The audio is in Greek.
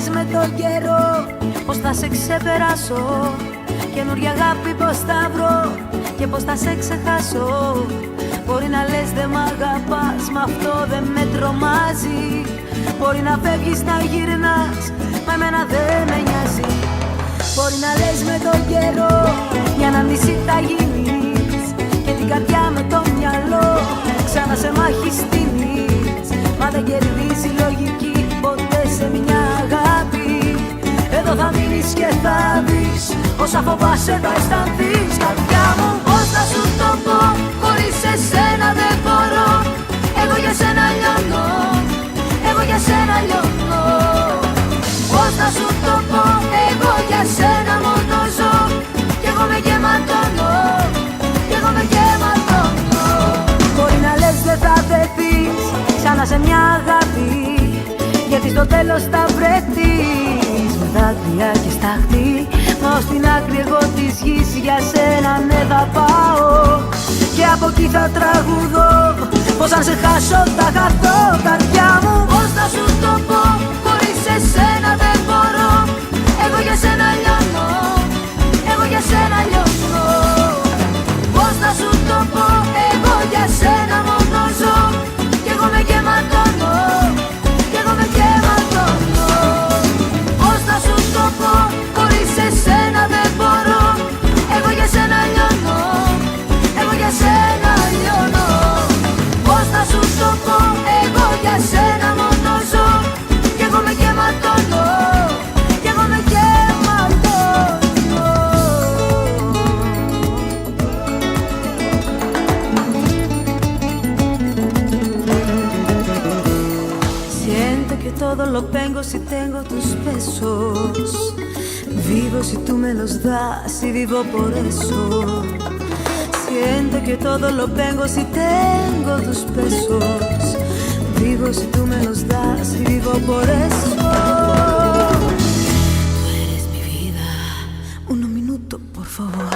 λες με τον καιρό πως θα σε ξεπεράσω, καινούρια αγάπη πως θα βρω και πως θα σε ξεχάσω. Μπορεί να λες δεν μ' αγαπάς, μ' αυτό δεν με τρομάζει. Μπορεί να φεύγεις, να γυρνάς, μα εμένα δεν με νοιάζει. Μπορεί να λες με τον καιρό για να μισή θα γίνεις και την καρδιά με το μυαλό ξανά σε μάχη στείνεις. Μα δεν κερδίζει λογική ποτέ σε μια αγάπη. Εδώ θα μείνεις και θα δεις όσα φοβάσαι θα αισθανθείς. Καρδιά μου πώς θα σου το πω, χωρίς εσένα δεν μπορώ. Εγώ για σένα λιώνω, εγώ για σένα λιώνω. Πώς θα σου το πω, εγώ για σένα μόνο ζω. Κι εγώ με γεματώνω, κι εγώ με γεματώνω. Μπορεί να λες δεν θα δεθείς ξανά σε μια αγάπη, γιατί στο τέλος θα βρεθείς με δάκρυα και στάχτη. Μα ως την άκρη εγώ της γης για σένα ναι θα πάω. Και από εκεί θα τραγουδώ πως αν σε χάσω θα χαθώ. Καρδιά μου πώς θα σου το πω, χωρίς εσένα δεν μπορώ. Εγώ για σένα λιώνω, εγώ για σένα λιώνω. Πώς θα σου το πω, εγώ για σένα μόνο ζω. Κι εγώ με γεματώνω, κι εγώ με γεματώνω. Πώς θα σου το πω, χωρίς εσένα δεν μπορώ. Εγώ για σένα λιώνω, εγώ για σένα λιώνω. Πώς θα σου το πω, εγώ για σένα μόνο ζω. Κι εγώ με γεματώνω, κι εγώ με γεματώνω. Siento que todo lo tengo si tengo tus besos. Vivo si tú me los das y vivo por eso. Siento que todo lo tengo si tengo tus besos. Vivo si tú me los das y vivo por eso. Tú eres mi vida, un minuto por favor.